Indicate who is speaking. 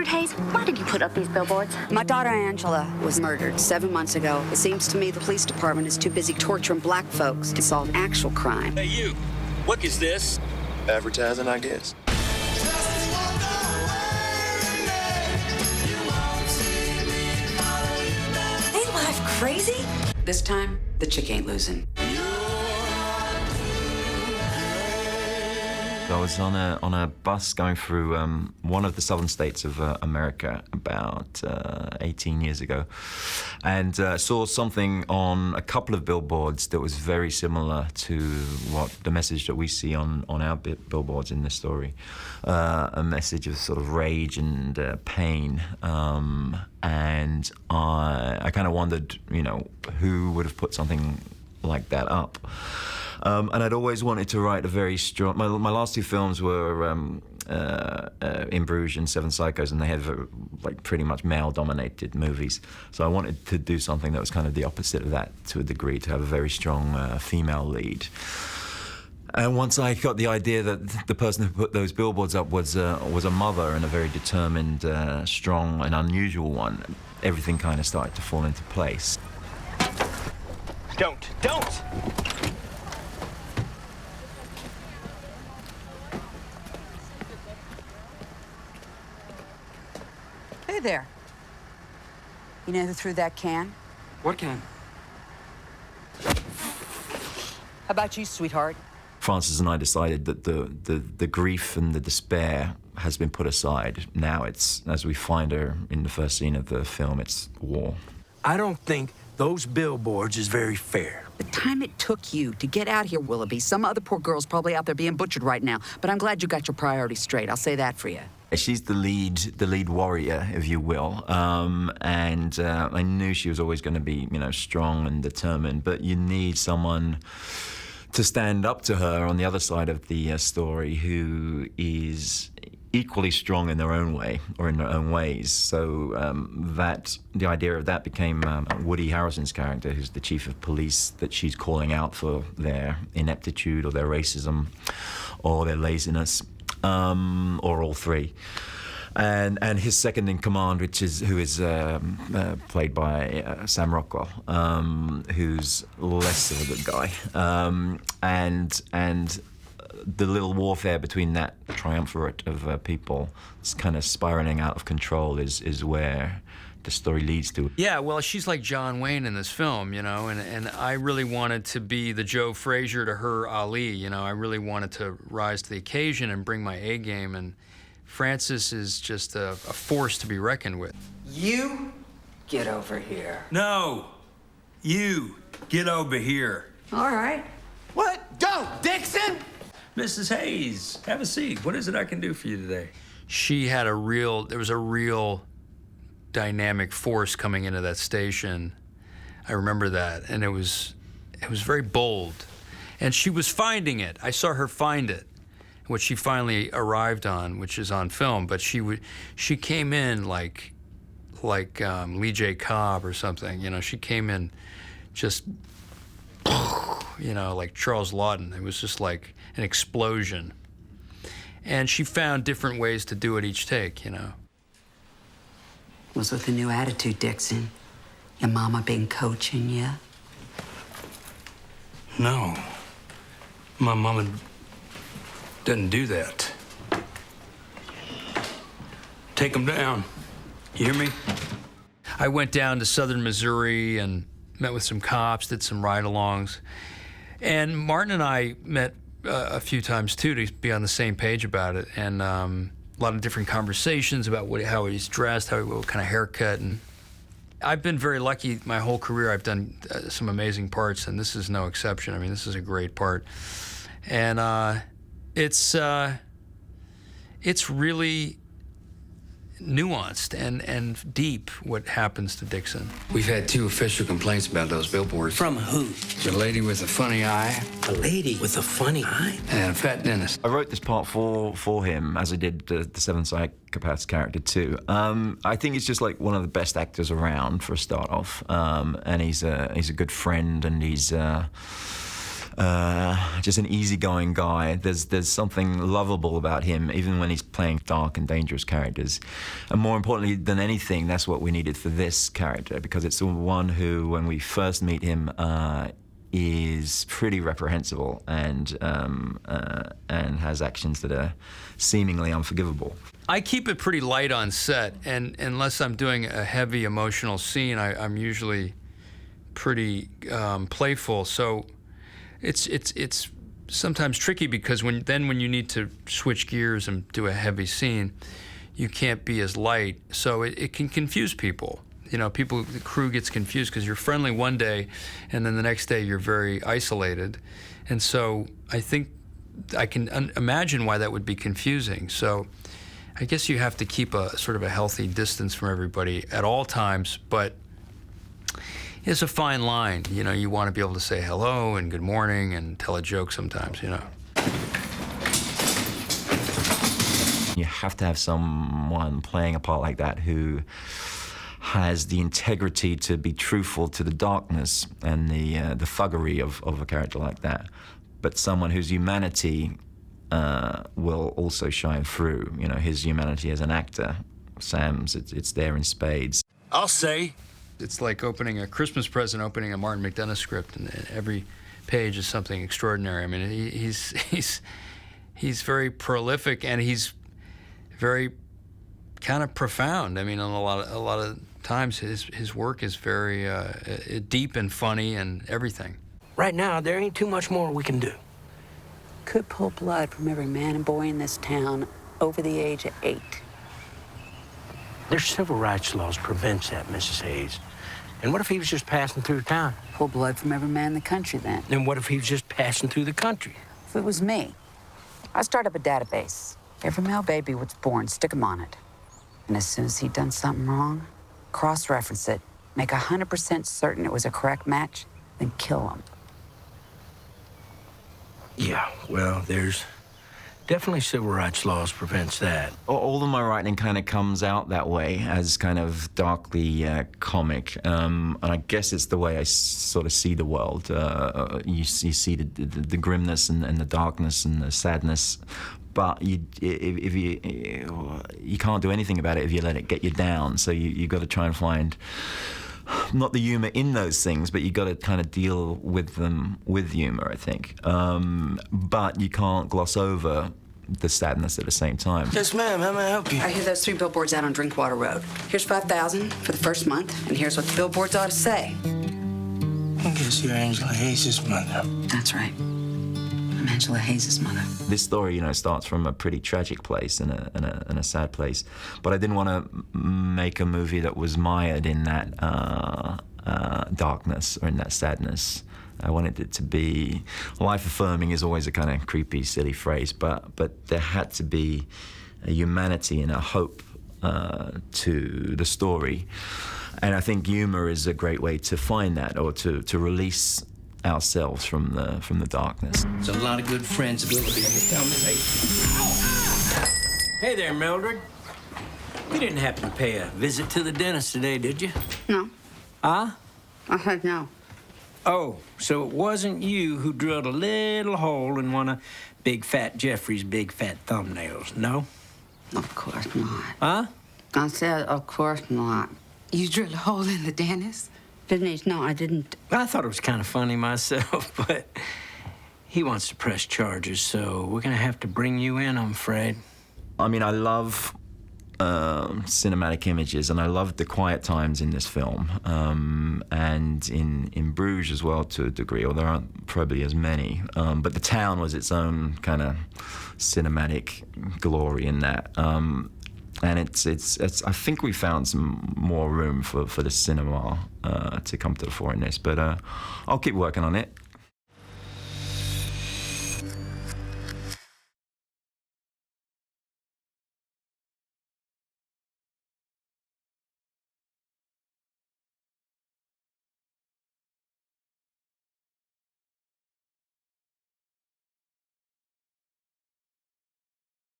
Speaker 1: Edward Hayes, why did you put up these billboards?
Speaker 2: My daughter Angela was murdered 7 months ago. It seems to me the police department is too busy torturing black folks to solve actual crime.
Speaker 3: Hey, you. What is this?
Speaker 4: Advertising, I guess.
Speaker 2: Ain't life crazy? This time, the chick ain't losing.
Speaker 5: I was on a bus going through one of the southern states of America about 18 years ago, and saw something on a couple of billboards that was very similar to what the message that we see on our billboards in this story, a message of sort of rage and pain, and I kind of wondered, you know, who would have put something like that up. And I'd always wanted to write a very strong... My last two films were In Bruges and Seven Psychos, and they had like pretty much male-dominated movies. So I wanted to do something that was kind of the opposite of that to a degree, to have a very strong female lead. And once I got the idea that the person who put those billboards up was a mother, and a very determined, strong and unusual one, everything kind of started to fall into place.
Speaker 3: Don't!
Speaker 2: Hey there. You know who threw that can?
Speaker 6: What can?
Speaker 2: How about you, sweetheart?
Speaker 5: Frances and I decided that the grief and the despair has been put aside. Now it's, as we find her in the first scene of the film, it's war.
Speaker 6: I don't think those billboards is very fair.
Speaker 2: The time it took you to get out here, Willoughby, some other poor girl's probably out there being butchered right now. But I'm glad you got your priorities straight. I'll say that for you.
Speaker 5: She's the lead warrior, if you will, and I knew she was always going to be, you know, strong and determined. But you need someone to stand up to her on the other side of the story who is equally strong in their own way, or in their own ways. So the idea of that became Woody Harrelson's character, who's the chief of police, that she's calling out for their ineptitude or their racism or their laziness, or all three. And his second in command, who is played by Sam Rockwell, who's less of a good guy, and the little warfare between that triumvirate of people, it's kind of spiraling out of control, is where the story leads to.
Speaker 7: Yeah, well, she's like John Wayne in this film, you know, and I really wanted to be the Joe Frazier to her Ali, you know. I really wanted to rise to the occasion and bring my A game, and Frances is just a force to be reckoned with.
Speaker 6: You get over here. No, you get over here.
Speaker 2: All right.
Speaker 6: What? Go, Dixon! Mrs. Hayes, have a seat. What is it I can do for you today?
Speaker 7: There was a real dynamic force coming into that station. I remember that, and it was very bold. And she was finding it. I saw her find it, what she finally arrived on, which is on film. But she came in like Lee J. Cobb or something. You know, she came in just, you know, like Charles Lawton. It was just like an explosion. And she found different ways to do it each take, you know.
Speaker 2: What's with the new attitude, Dixon? Your mama been coaching you?
Speaker 6: No. My mama doesn't do that. Take them down. You hear me?
Speaker 7: I went down to southern Missouri and met with some cops, did some ride-alongs. And Martin and I met a few times, too, to be on the same page about it. And a lot of different conversations about how he's dressed, what kind of haircut. And I've been very lucky my whole career. I've done some amazing parts, and this is no exception. I mean, this is a great part. And it's really nuanced and deep what happens to Dixon.
Speaker 8: We've had 2 official complaints about those billboards.
Speaker 6: From who?
Speaker 8: The lady with a funny eye
Speaker 6: A lady with a funny eye?
Speaker 8: and a fat dentist.
Speaker 5: I wrote this part for him, as I did the Seven Psychopaths character too. I think he's just like one of the best actors around for a start off, and he's a good friend, and he's just an easygoing guy. There's something lovable about him, even when he's playing dark and dangerous characters. And more importantly than anything, that's what we needed for this character, because it's the one who, when we first meet him, is pretty reprehensible and has actions that are seemingly unforgivable.
Speaker 7: I keep it pretty light on set, and unless I'm doing a heavy emotional scene, I'm usually pretty playful. So it's sometimes tricky, because when you need to switch gears and do a heavy scene, you can't be as light. So it can confuse people. You know, the crew gets confused because you're friendly one day, and then the next day you're very isolated. And so I think I can imagine why that would be confusing. So I guess you have to keep a sort of a healthy distance from everybody at all times, but it's a fine line. You know, you want to be able to say hello and good morning and tell a joke sometimes, you know.
Speaker 5: You have to have someone playing a part like that who has the integrity to be truthful to the darkness and the thuggery of a character like that, but someone whose humanity will also shine through. You know, his humanity as an actor. Sam's, it's there in spades.
Speaker 6: I'll say.
Speaker 7: It's like opening a Christmas present, opening a Martin McDonagh script, and every page is something extraordinary. I mean, he's very prolific, and he's very kind of profound. I mean, a lot of times his work is very deep and funny and everything.
Speaker 9: Right now, there ain't too much more we can do.
Speaker 2: Could pull blood from every man and boy in this town over the age of 8.
Speaker 9: There's civil rights laws prevents that, Mrs. Hayes. And what if he was just passing through town?
Speaker 2: Pull blood from every man in the country, then.
Speaker 9: And what if he was just passing through the country?
Speaker 2: If it was me, I'd start up a database. Every male baby was born, stick him on it. And as soon as he'd done something wrong, cross-reference it, make 100% certain it was a correct match, then kill him.
Speaker 9: Yeah, well, there's definitely civil rights laws prevents that.
Speaker 5: All of my writing kind of comes out that way, as kind of darkly comic, and I guess it's the way I sort of see the world. You see the grimness and the darkness and the sadness, but you can't do anything about it if you let it get you down. So you got to try and find not the humor in those things, but you got to kind of deal with them with humor, I think. But you can't gloss over the sadness at the same time.
Speaker 9: Yes, ma'am. How may I help you?
Speaker 2: I hear those 3 billboards out on Drinkwater Road. Here's $5,000 for the first month, and here's what the billboards ought to say.
Speaker 9: I guess you're Angela Hayes' mother.
Speaker 2: That's right. I'm Angela Hayes' mother.
Speaker 5: This story, you know, starts from a pretty tragic place and a sad place, but I didn't want to make a movie that was mired in that darkness or in that sadness. I wanted it to be life-affirming. Is always a kind of creepy, silly phrase, but there had to be a humanity and a hope to the story, and I think humor is a great way to find that, or to release ourselves from the darkness.
Speaker 9: There's a lot of good friends of Willoughby in this town, Miss Hayes. Hey there, Mildred. You didn't happen to pay a visit to the dentist today, did you?
Speaker 2: No.
Speaker 9: Huh?
Speaker 2: I said no.
Speaker 9: Oh, so it wasn't you who drilled a little hole in one of Big Fat Jeffrey's big fat thumbnails, no?
Speaker 2: Of course not.
Speaker 9: Huh?
Speaker 2: I said, of course not. You drilled a hole in the dentist? Denise, no, I didn't.
Speaker 9: I thought it was kind of funny myself, but he wants to press charges, so we're gonna have to bring you in, I'm afraid.
Speaker 5: I mean, I love cinematic images, and I love the quiet times in this film, and in Bruges as well to a degree, although there aren't probably as many. But the town was its own kind of cinematic glory in that. And it's I think we found some more room for the cinema to come to the fore in this, but I'll keep working on it.